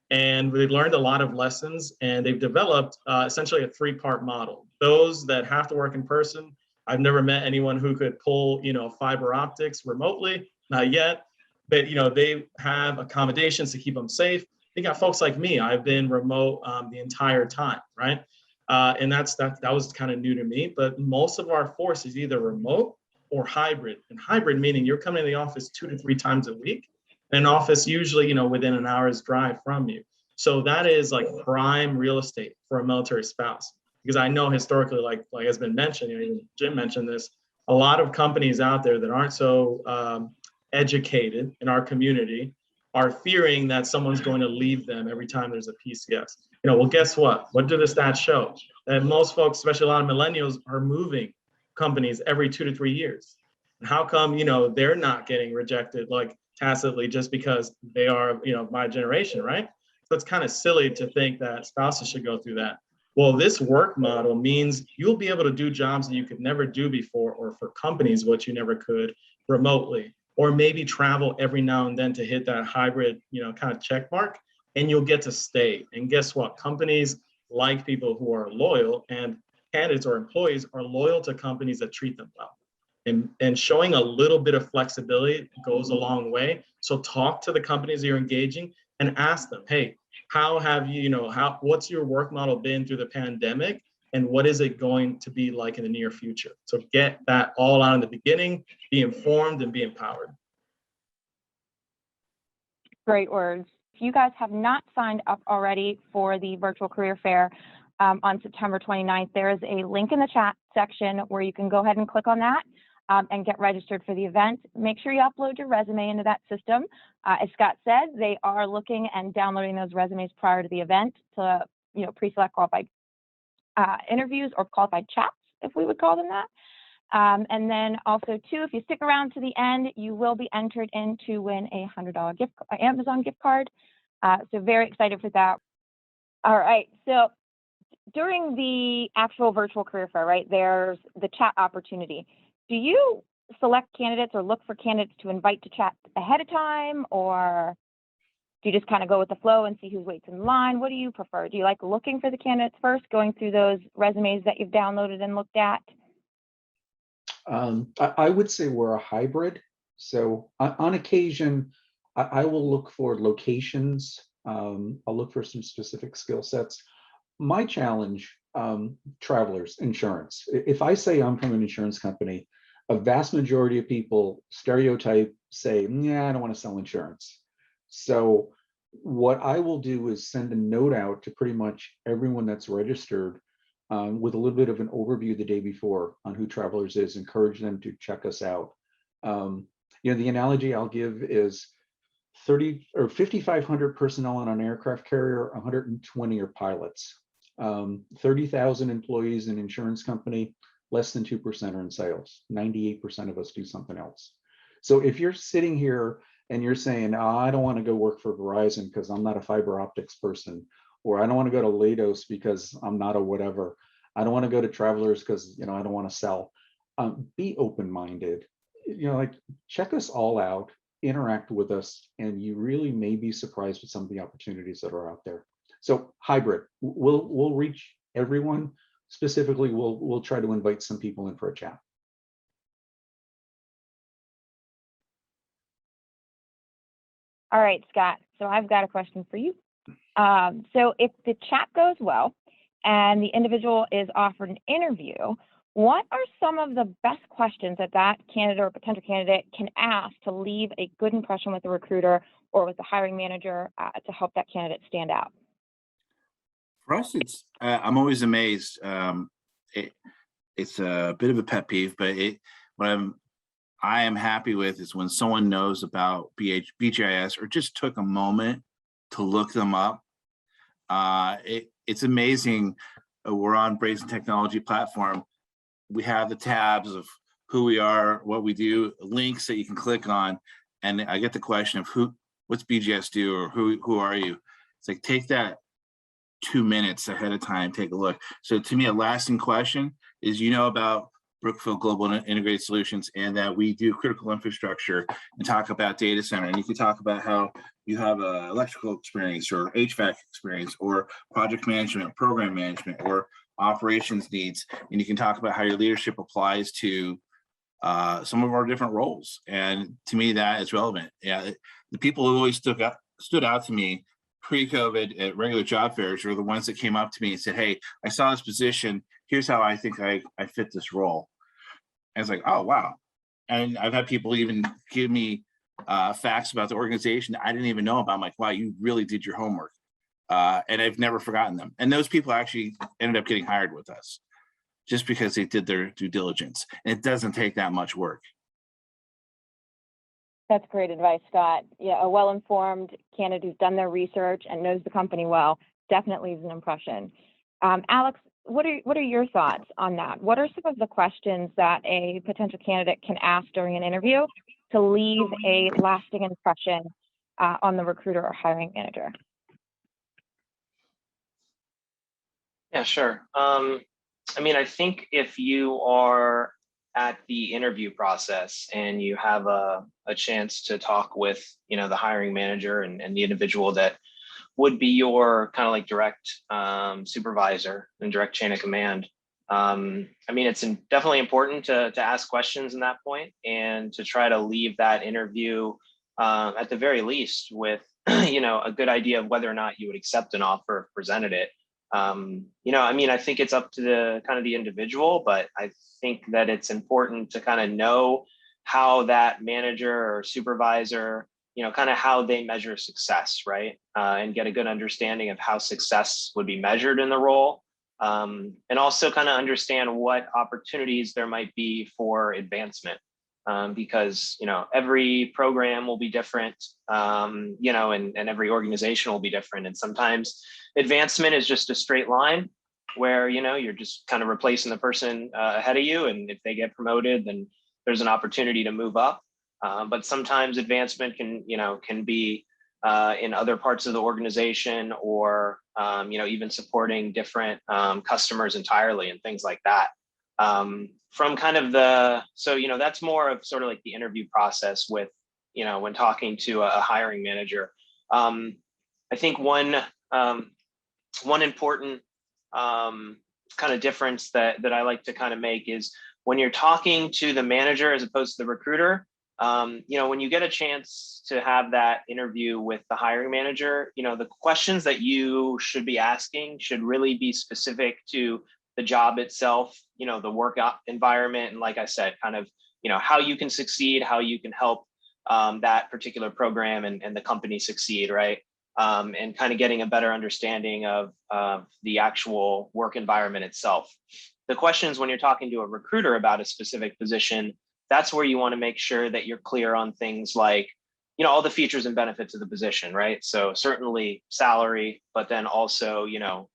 [SPEAKER 5] And we've learned a lot of lessons, and they've developed essentially a 3-part model. Those that have to work in person, I've never met anyone who could pull, fiber optics remotely, not yet, but they have accommodations to keep them safe. They got folks like me. I've been remote the entire time, right? And that was kind of new to me. But most of our force is either remote or hybrid. And hybrid meaning you're coming to the office 2 to 3 times a week. An office usually, within an hour's drive from you. So that is like prime real estate for a military spouse. Because I know historically, like has been mentioned, even Jim mentioned this, a lot of companies out there that aren't so educated in our community are fearing that someone's going to leave them every time there's a PCS. Well, guess what? What do the stats show? That most folks, especially a lot of millennials, are moving companies every 2 to 3 years. And how come, they're not getting rejected like tacitly just because they are, my generation, right? So it's kind of silly to think that spouses should go through that. Well, this work model means you'll be able to do jobs that you could never do before, or for companies, what you never could remotely, or maybe travel every now and then to hit that hybrid, kind of check mark, and you'll get to stay. And guess what? Companies like people who are loyal, and candidates or employees are loyal to companies that treat them well. And showing a little bit of flexibility goes a long way. So talk to the companies you're engaging and ask them, hey, how have you, what's your work model been through the pandemic? And what is it going to be like in the near future? So get that all out in the beginning, be informed and be empowered.
[SPEAKER 1] Great words. If you guys have not signed up already for the virtual career fair on September 29th, there is a link in the chat section where you can go ahead and click on that and get registered for the event. Make sure you upload your resume into that system. As Scott said, they are looking and downloading those resumes prior to the event to pre-select qualified interviews or qualified chats, if we would call them that. And then also too, if you stick around to the end, you will be entered in to win a $100 Amazon gift card. So very excited for that. All right, so during the actual virtual career fair, right, there's the chat opportunity. Do you select candidates or look for candidates to invite to chat ahead of time, or do you just kind of go with the flow and see who waits in line? What do you prefer? Do you like looking for the candidates first, going through those resumes that you've downloaded and looked at?
[SPEAKER 3] I would say we're a hybrid. So on occasion, I will look for locations. I'll look for some specific skill sets. My challenge, travelers, insurance. If I say I'm from an insurance company, a vast majority of people stereotype, say, yeah, I don't want to sell insurance. So what I will do is send a note out to pretty much everyone that's registered with a little bit of an overview the day before on who Travelers is, encourage them to check us out. The analogy I'll give is 30 or 5,500 personnel on an aircraft carrier, 120 are pilots. 30,000 employees in an insurance company, less than 2% are in sales. 98% of us do something else. So if you're sitting here and you're saying, oh, I don't want to go work for Verizon because I'm not a fiber optics person, or I don't want to go to Leidos because I'm not a whatever. I don't want to go to Travelers because I don't want to sell. Be open-minded. Check us all out, interact with us, and you really may be surprised with some of the opportunities that are out there. So hybrid, we'll reach everyone. Specifically, we'll try to invite some people in for a chat.
[SPEAKER 1] All right, Scott. So I've got a question for you. So if the chat goes well and the individual is offered an interview, what are some of the best questions that candidate or potential candidate can ask to leave a good impression with the recruiter or with the hiring manager to help that candidate stand out?
[SPEAKER 4] For us, it's I'm always amazed. It's a bit of a pet peeve, but what I am happy with is when someone knows about BGIS or just took a moment to look them up. It's amazing. We're on Brazen Technology platform. We have the tabs of who we are, what we do, links that you can click on. And I get the question of what's BGS do, or who are you? It's like, take that 2 minutes ahead of time, take a look. So to me, a lasting question is, about Brookfield Global Integrated Solutions, and that we do critical infrastructure, and talk about data center. And you can talk about how you have electrical experience or HVAC experience or project management, program management, or operations needs. And you can talk about how your leadership applies to some of our different roles. And to me, that is relevant. Yeah, the people who always stood out to me pre-COVID at regular job fairs were the ones that came up to me and said, "Hey, I saw this position. Here's how I think I fit this role." And it's like, oh, wow. And I've had people even give me facts about the organization that I didn't even know about. I'm like, wow, you really did your homework. And I've never forgotten them. And those people actually ended up getting hired with us just because they did their due diligence. And it doesn't take that much work.
[SPEAKER 1] That's great advice, Scott. Yeah, a well-informed candidate who's done their research and knows the company well definitely is an impression. Alex, what are your thoughts on that? What are some of the questions that a potential candidate can ask during an interview to leave a lasting impression on the recruiter or hiring manager?
[SPEAKER 2] Yeah, sure. I think if you are at the interview process and you have a chance to talk with, the hiring manager and the individual that would be your kind of like direct supervisor and direct chain of command. It's definitely important to ask questions in that point and to try to leave that interview at the very least with, a good idea of whether or not you would accept an offer if presented it. I think it's up to the individual, but I think that it's important to kind of know how that manager or supervisor, kind of how they measure success, right? And get a good understanding of how success would be measured in the role. And also kind of understand what opportunities there might be for advancement. Because, every program will be different, and every organization will be different. And sometimes advancement is just a straight line where, you're just kind of replacing the person ahead of you. And if they get promoted, then there's an opportunity to move up. But sometimes advancement can be in other parts of the organization, or, even supporting different customers entirely and things like that. From kind of that's more of sort of like the interview process with, when talking to a hiring manager. I think one important kind of difference that I like to kind of make is when you're talking to the manager as opposed to the recruiter. When you get a chance to have that interview with the hiring manager, the questions that you should be asking should really be specific to the job itself, the work environment. And like I said, kind of, how you can succeed, how you can help that particular program and the company succeed, right? And kind of getting a better understanding of the actual work environment itself. The questions when you're talking to a recruiter about a specific position, that's where you want to make sure that you're clear on things like, all the features and benefits of the position, right? So certainly salary, but then also,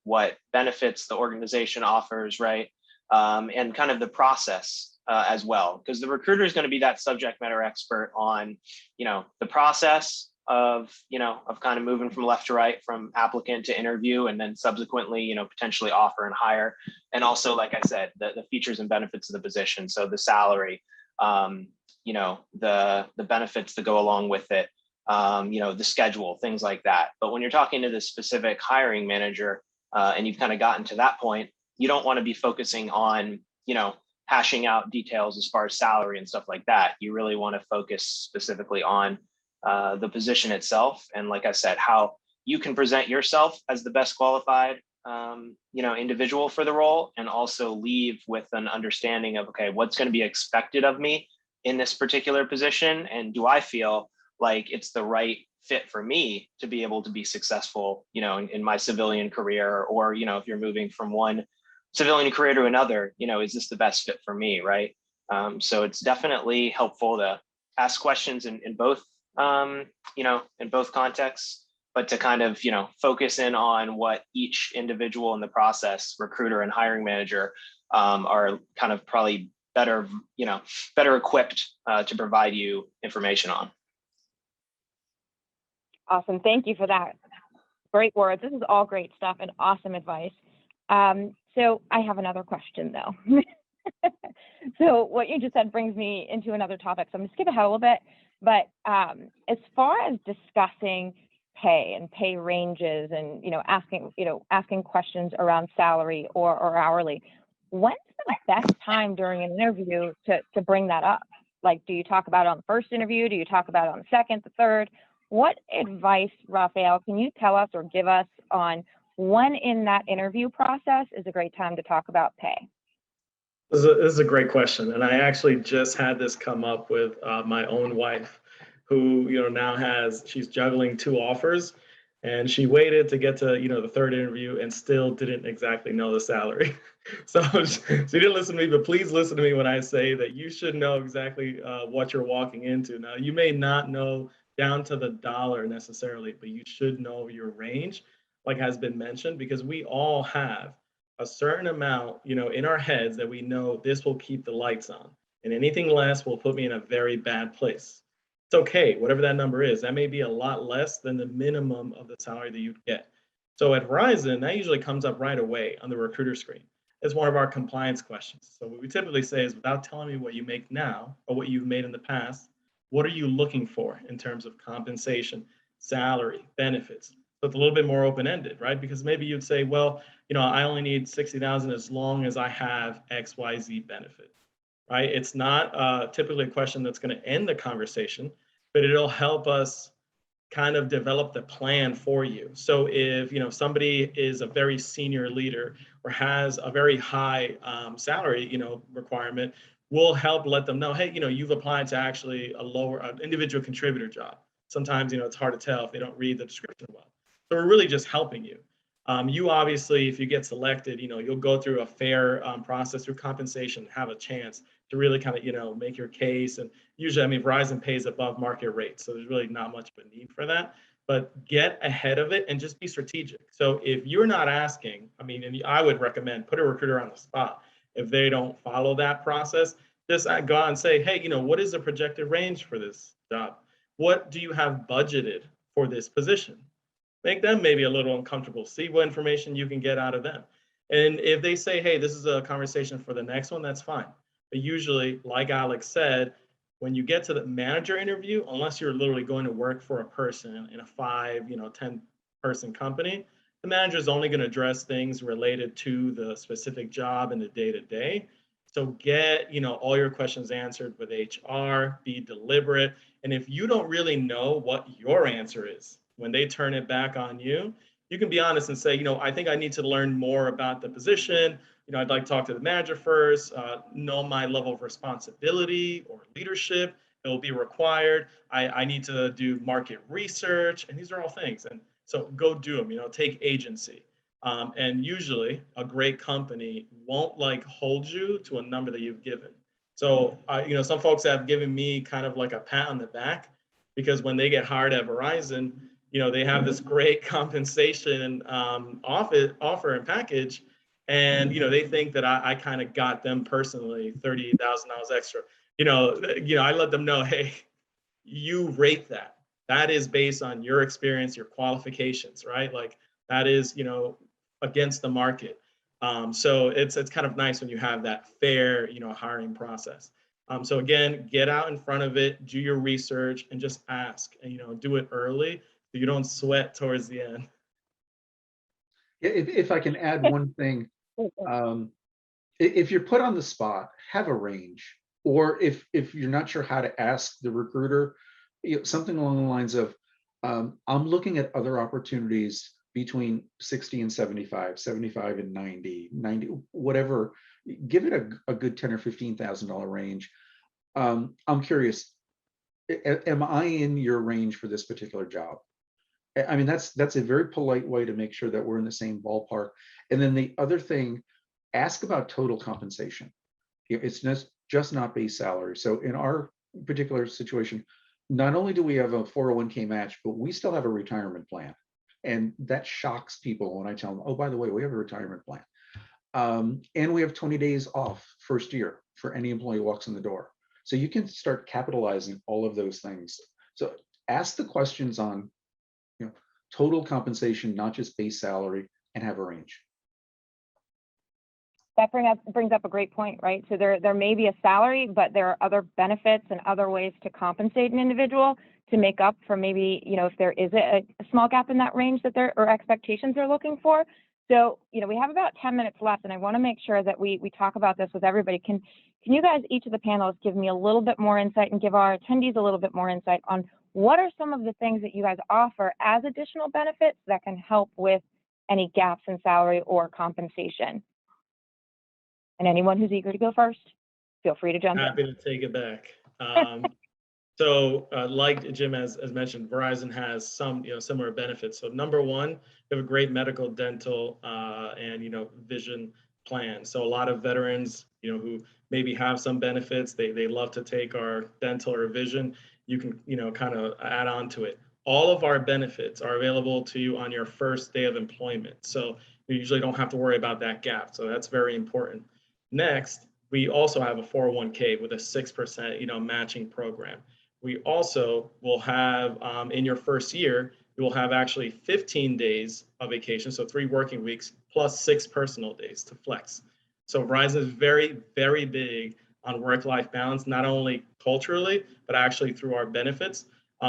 [SPEAKER 2] what benefits the organization offers, right? And kind of the process as well, because the recruiter is going to be that subject matter expert on, the process of kind of moving from left to right, from applicant to interview, and then subsequently, potentially offer and hire. And also, like I said, the features and benefits of the position. So the salary, the benefits that go along with it, the schedule, things like that. But when you're talking to the specific hiring manager and you've kind of gotten to that point, you don't want to be focusing on, hashing out details as far as salary and stuff like that. You really want to focus specifically on the position itself. And like I said, how you can present yourself as the best qualified individual for the role, and also leave with an understanding of, okay, what's going to be expected of me in this particular position, and do I feel like it's the right fit for me to be able to be successful, in my civilian career, or, if you're moving from one civilian career to another, is this the best fit for me, right? So it's definitely helpful to ask questions in both, in both contexts, but to kind of, focus in on what each individual in the process, recruiter and hiring manager, are kind of probably better, better equipped to provide you information on.
[SPEAKER 1] Awesome. Thank you for that. Great words. This is all great stuff and awesome advice. So I have another question though. So what you just said brings me into another topic. So I'm gonna skip ahead a little bit, but as far as discussing pay and pay ranges and, asking questions around salary or hourly, when's the best time during an interview to bring that up? Like, do you talk about it on the first interview? Do you talk about it on the second, the third? What advice, Raphael, can you tell us or give us on when in that interview process is a great time to talk about pay?
[SPEAKER 5] This is a great question. And I actually just had this come up with my own wife, who, she's juggling 2 offers, and she waited to get to, the third interview and still didn't exactly know the salary. So she didn't listen to me, but please listen to me when I say that you should know exactly what you're walking into. Now, you may not know down to the dollar necessarily, but you should know your range, like has been mentioned, because we all have a certain amount, in our heads that we know this will keep the lights on, and anything less will put me in a very bad place. It's okay, whatever that number is. That may be a lot less than the minimum of the salary that you'd get. So at Verizon, that usually comes up right away on the recruiter screen. It's one of our compliance questions. So what we typically say is, without telling me what you make now or what you've made in the past, what are you looking for in terms of compensation, salary, benefits? So it's a little bit more open-ended, right? Because maybe you'd say, well, I only need 60,000 as long as I have XYZ benefit, right? It's not typically a question that's going to end the conversation, but it'll help us kind of develop the plan for you. So if somebody is a very senior leader or has a very high salary requirement, we'll help let them know, hey, you've applied to actually an individual contributor job. Sometimes it's hard to tell if they don't read the description well. So we're really just helping you. You obviously, if you get selected, you'll go through a fair process through compensation, have a chance to really kind of, make your case. And usually, Verizon pays above market rates, so there's really not much of a need for that. But get ahead of it and just be strategic. So if you're not asking, and I would recommend put a recruiter on the spot. If they don't follow that process, just go out and say, hey, what is the projected range for this job? What do you have budgeted for this position? Make them maybe a little uncomfortable. See what information you can get out of them. And if they say, hey, this is a conversation for the next one, that's fine. But usually, like Alex said, when you get to the manager interview, unless you're literally going to work for a person in a 5, 10 person company, the manager is only going to address things related to the specific job and the day-to-day. So get, all your questions answered with HR, be deliberate. And if you don't really know what your answer is, when they turn it back on you, you can be honest and say, I think I need to learn more about the position. I'd like to talk to the manager first, know my level of responsibility or leadership that will be required. I need to do market research, and these are all things. And so go do them, take agency. And usually a great company won't hold you to a number that you've given. So, some folks have given me kind of like a pat on the back, because when they get hired at Verizon, they have this great compensation offer and package, and they think that I kind of got them personally $30,000 extra. I let them know, hey, you rate that. That is based on your experience, your qualifications, right? Like that is against the market. So it's kind of nice when you have that fair hiring process. So again, get out in front of it, do your research, and just ask, and do it early so you don't sweat towards the end.
[SPEAKER 3] If I can add one thing, if you're put on the spot, have a range. Or if you're not sure how to ask the recruiter, something along the lines of, I'm looking at other opportunities between 60 and 75, 75 and 90, whatever. Give it a good $10,000 or $15,000 range. I'm curious, am I in your range for this particular job? That's a very polite way to make sure that we're in the same ballpark. And then the other thing, ask about total compensation. It's just not base salary. So in our particular situation, not only do we have a 401k match, but we still have a retirement plan. And that shocks people when I tell them, oh, by the way, we have a retirement plan. And we have 20 days off first year for any employee who walks in the door. So you can start capitalizing all of those things. So ask the questions on, total compensation, not just base salary, and have a range.
[SPEAKER 1] That brings up a great point, right? So there may be a salary, but there are other benefits and other ways to compensate an individual to make up for maybe, if there is a small gap in that range that or expectations they're looking for. So, we have about 10 minutes left, and I want to make sure that we talk about this with everybody. Can you guys, each of the panelists, give me a little bit more insight and give our attendees a little bit more insight on what are some of the things that you guys offer as additional benefits that can help with any gaps in salary or compensation? And anyone who's eager to go first, feel free to jump in.
[SPEAKER 5] Happy to take it back. So like Jim has mentioned, Verizon has some similar benefits. So number one, we have a great medical, dental, and vision plan. So a lot of veterans, who maybe have some benefits, they love to take our dental or vision. You can kind of add on to it. All of our benefits are available to you on your first day of employment. So you usually don't have to worry about that gap. So that's very important. Next, we also have a 401k with a 6% matching program. We also will have in your first year, you will have actually 15 days of vacation, so 3 working weeks plus 6 personal days to flex. So Verizon is very, very big on work-life balance, not only culturally, but actually through our benefits.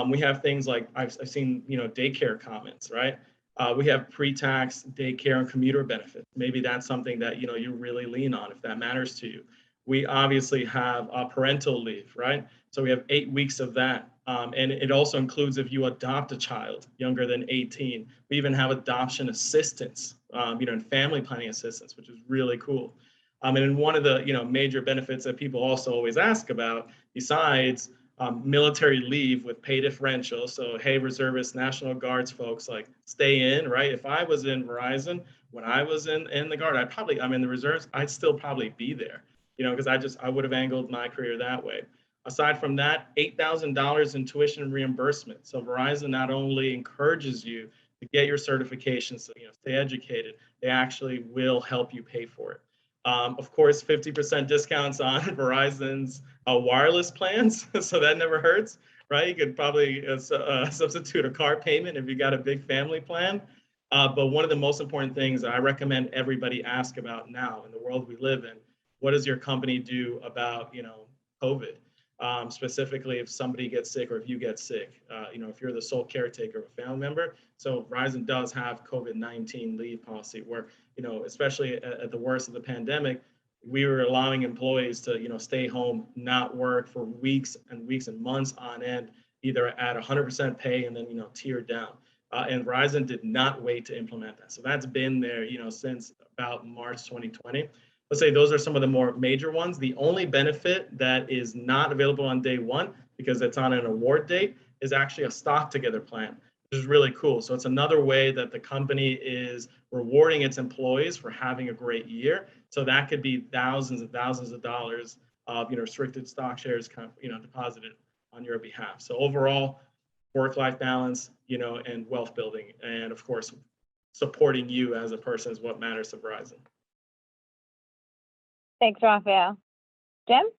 [SPEAKER 5] We have things like I've seen daycare comments, right? We have pre-tax daycare and commuter benefits. Maybe that's something that you really lean on if that matters to you. We obviously have parental leave, right? So we have 8 weeks of that. And it also includes if you adopt a child younger than 18. We even have adoption assistance, and family planning assistance, which is really cool. And then one of the major benefits that people also always ask about, besides military leave with pay differential. So, hey, reservists, National Guards folks, like stay in, right? If I was in Verizon, when I was in the Guard, I'm in the reserves, I'd still probably be there, because I would have angled my career that way. Aside from that, $8,000 in tuition reimbursement. So Verizon not only encourages you to get your certifications, so, stay educated, they actually will help you pay for it. Of course, 50% discounts on Verizon's wireless plans, so that never hurts, right? You could probably substitute a car payment if you got a big family plan. But one of the most important things I recommend everybody ask about now in the world we live in, what does your company do about, COVID? Specifically, if somebody gets sick or if you get sick, if you're the sole caretaker of a family member. So Verizon does have COVID-19 leave policy where, especially at the worst of the pandemic, we were allowing employees to, stay home, not work for weeks and weeks and months on end, either at 100% pay and then, tiered down. And Verizon did not wait to implement that. So that's been there, since about March 2020. Let's say those are some of the more major ones. The only benefit that is not available on day one, because it's on an award date, is actually a stock together plan, which is really cool. So it's another way that the company is rewarding its employees for having a great year. So that could be thousands and thousands of dollars of restricted stock shares deposited on your behalf. So overall, work-life balance, and wealth building, and of course, supporting you as a person is what matters to Verizon.
[SPEAKER 1] Thanks, Raphael. Jim, you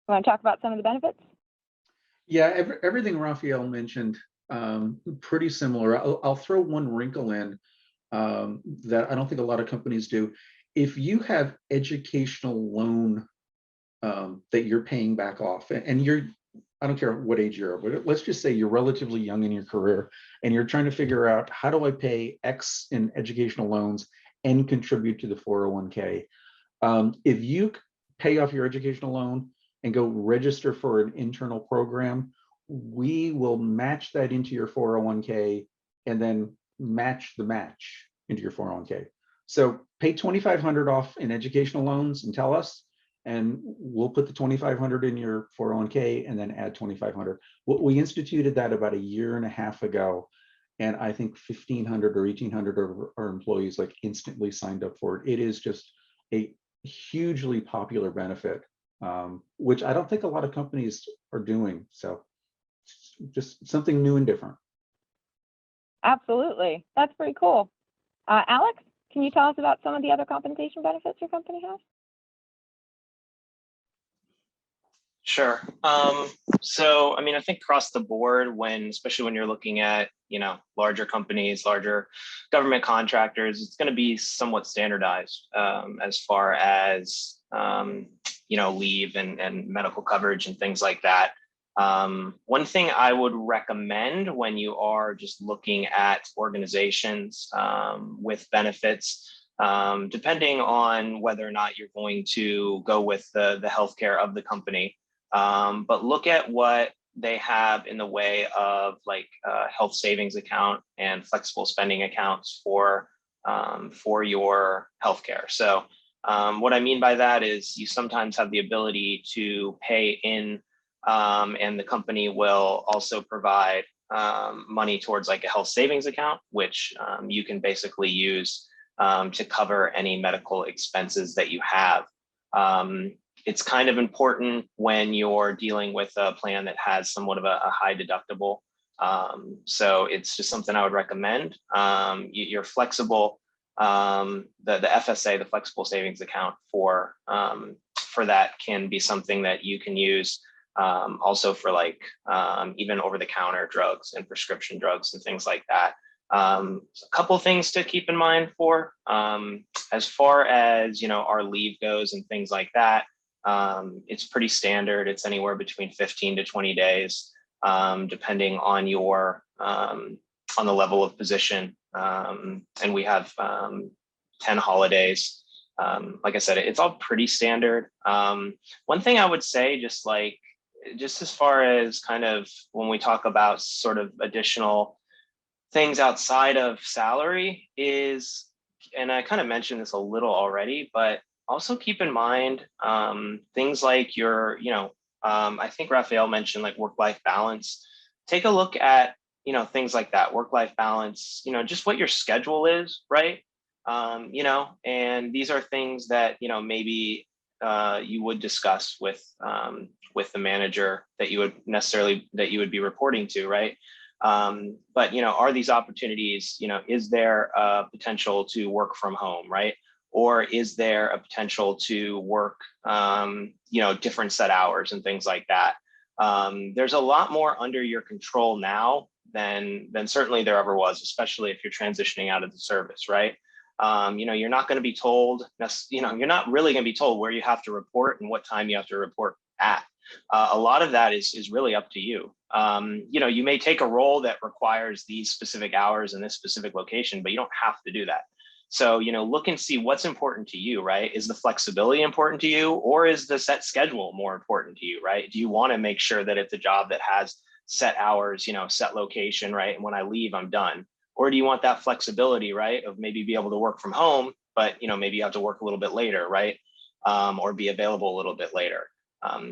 [SPEAKER 1] want to talk about some of the benefits?
[SPEAKER 3] Yeah, everything Raphael mentioned, pretty similar. I'll throw one wrinkle in that I don't think a lot of companies do. If you have educational loan that you're paying back off, and I don't care what age you're, but let's just say you're relatively young in your career and you're trying to figure out, how do I pay X in educational loans and contribute to the 401k? If you pay off your educational loan and go register for an internal program, we will match that into your 401k and then match the match into your 401k. So pay $2,500 off in educational loans and tell us, and we'll put the $2,500 in your 401k and then add $2,500. We instituted that about a year and a half ago, and I think 1,500 or 1,800 of our employees instantly signed up for it. It is just a hugely popular benefit, which I don't think a lot of companies are doing. So just something new and different.
[SPEAKER 1] Absolutely. That's pretty cool. Alex, can you tell us about some of the other compensation benefits your company has?
[SPEAKER 2] Sure. So, I mean, I think across the board, especially when you're looking at, larger companies, larger government contractors, it's going to be somewhat standardized as far as, leave and medical coverage and things like that. One thing I would recommend when you are just looking at organizations with benefits, depending on whether or not you're going to go with the healthcare of the company, but look at what they have in the way of like health savings account and flexible spending accounts for your healthcare. So what I mean by that is you sometimes have the ability to pay in, and the company will also provide money towards like a health savings account, which you can basically use to cover any medical expenses that you have. It's kind of important when you're dealing with a plan that has somewhat of a high deductible. So it's just something I would recommend. You're flexible, the FSA, the flexible savings account for that can be something that you can use also for like even over-the-counter drugs and prescription drugs and things like that. A couple things to keep in mind for as far as our leave goes and things like that. It's pretty standard. It's anywhere between 15 to 20 days, depending on your on the level of position. And we have 10 holidays. Like I said, it's all pretty standard. One thing I would say, just as far as kind of when we talk about sort of additional things outside of salary is, and I kind of mentioned this a little already, but also keep in mind things like your, I think Raphael mentioned like work-life balance. Take a look at, things like that, work-life balance, just what your schedule is, right? And these are things that, maybe you would discuss with the manager that you would be reporting to, right? But, are these opportunities, is there a potential to work from home, right? Or is there a potential to work, different set hours and things like that? There's a lot more under your control now than certainly there ever was, especially if you're transitioning out of the service, right? You're not going to be told, you're not really going to be told where you have to report and what time you have to report at. A lot of that is really up to you. You may take a role that requires these specific hours in this specific location, but you don't have to do that. So, look and see what's important to you, right? Is the flexibility important to you, or is the set schedule more important to you, right? Do you want to make sure that it's a job that has set hours, set location, right? And when I leave, I'm done. Or do you want that flexibility, right? Of maybe be able to work from home, but, maybe you have to work a little bit later, right? Or be available a little bit later.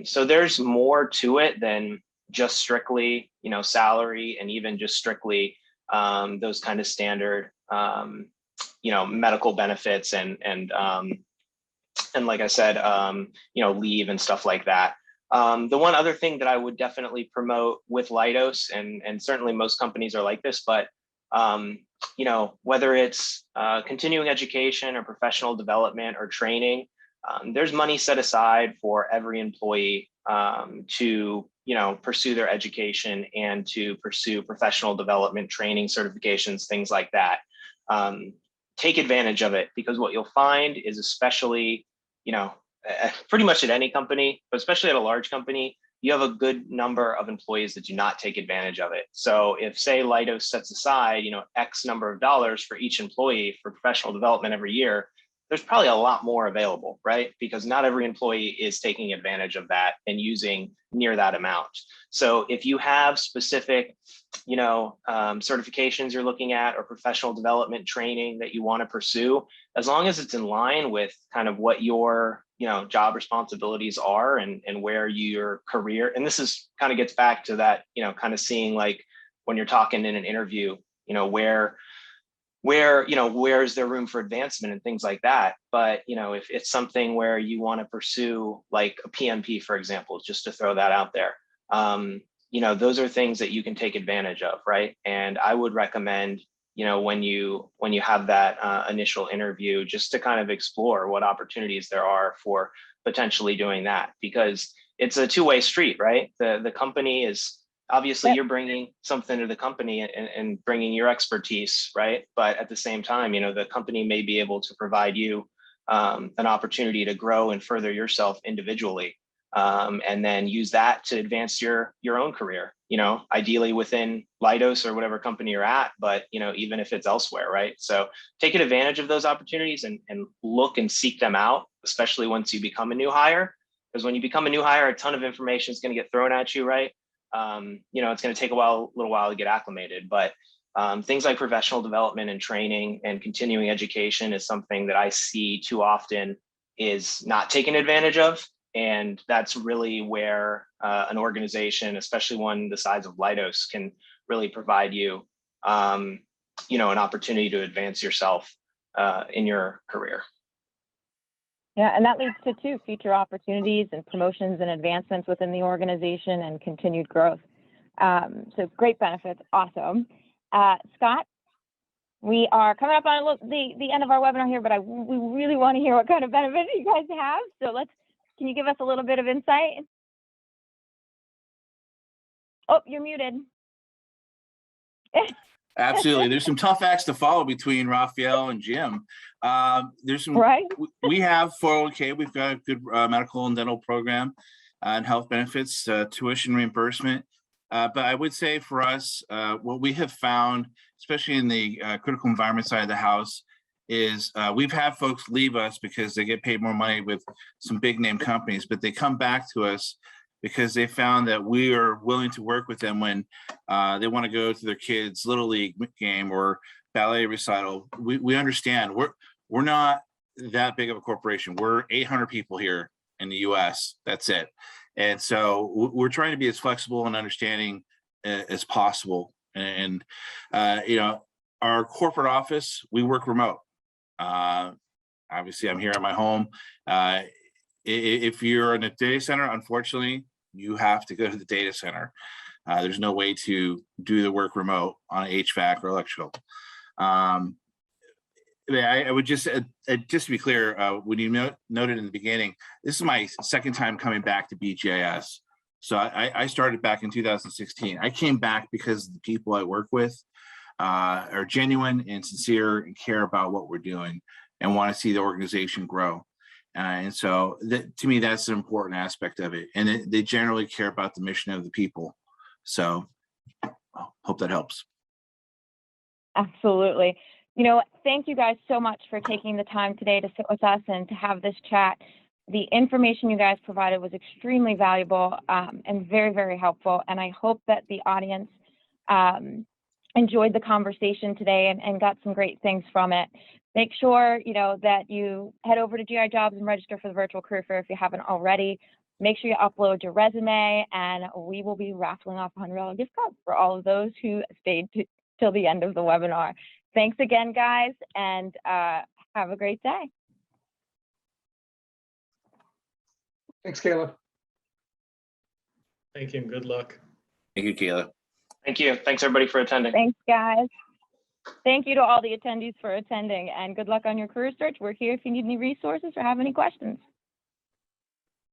[SPEAKER 2] So there's more to it than just strictly, salary and even just strictly those kind of standard, medical benefits and like I said, leave and stuff like that. The one other thing that I would definitely promote with Leidos, and certainly most companies are like this, but whether it's continuing education or professional development or training, there's money set aside for every employee to pursue their education and to pursue professional development, training, certifications, things like that. Take advantage of it, because what you'll find is, especially, pretty much at any company, but especially at a large company, you have a good number of employees that do not take advantage of it. So if, say, Leidos sets aside, X number of dollars for each employee for professional development every year, there's probably a lot more available, right? Because not every employee is taking advantage of that and using near that amount. So if you have specific, certifications you're looking at or professional development training that you want to pursue, as long as it's in line with kind of what your, job responsibilities are and where your career, and this is kind of gets back to that, kind of seeing like when you're talking in an interview, where's there room for advancement and things like that. But, if it's something where you want to pursue like a PMP, for example, just to throw that out there, those are things that you can take advantage of, right? And I would recommend, when you have that initial interview, just to kind of explore what opportunities there are for potentially doing that, because it's a two-way street, right? The company is obviously you're bringing something to the company and bringing your expertise, right? But at the same time, the company may be able to provide you an opportunity to grow and further yourself individually, and then use that to advance your own career, ideally within Leidos or whatever company you're at, but even if it's elsewhere, right? So taking advantage of those opportunities and look and seek them out, especially once you become a new hire, because when you become a new hire, a ton of information is going to get thrown at you, right? It's going to take a little while to get acclimated, but things like professional development and training and continuing education is something that I see too often is not taken advantage of. And that's really where an organization, especially one the size of Leidos, can really provide you, an opportunity to advance yourself in your career.
[SPEAKER 1] Yeah, and that leads to future opportunities and promotions and advancements within the organization and continued growth. So great benefits, awesome. Scott, we are coming up on the end of our webinar here, but we really want to hear what kind of benefits you guys have. So can you give us a little bit of insight? Oh, you're muted.
[SPEAKER 4] Absolutely. There's some tough acts to follow between Raphael and Jim. There's some,
[SPEAKER 1] right?
[SPEAKER 4] We have 401k, we've got a good medical and dental program and health benefits, tuition reimbursement. But I would say for us, what we have found, especially in the critical environment side of the house, is we've had folks leave us because they get paid more money with some big name companies, but they come back to us because they found that we are willing to work with them when they want to go to their kids' little league game or ballet recital. We understand we're not that big of a corporation. We're 800 people here in the US. That's it. And so we're trying to be as flexible and understanding as possible. And our corporate office, we work remote. Obviously, I'm here at my home. If you're in a data center, unfortunately, you have to go to the data center. There's no way to do the work remote on HVAC or electrical. I would just to be clear, when you noted in the beginning, this is my second time coming back to BGIS. So I started back in 2016. I came back because the people I work with are genuine and sincere and care about what we're doing and want to see the organization grow. And so to me, that's an important aspect of it. And they generally care about the mission of the people. So I hope that helps.
[SPEAKER 1] Absolutely. Thank you guys so much for taking the time today to sit with us and to have this chat. The information you guys provided was extremely valuable and very, very helpful. And I hope that the audience enjoyed the conversation today and got some great things from it. Make sure, that you head over to GI Jobs and register for the virtual career fair if you haven't already. Make sure you upload your resume, and we will be raffling off $100 gift card for all of those who stayed till the end of the webinar. Thanks again, guys, and have a great day.
[SPEAKER 3] Thanks, Kayla.
[SPEAKER 5] Thank you and good luck.
[SPEAKER 4] Thank you, Kayla.
[SPEAKER 2] Thank you. Thanks, everybody, for attending.
[SPEAKER 1] Thanks, guys. Thank you to all the attendees for attending, and good luck on your career search. We're here if you need any resources or have any questions.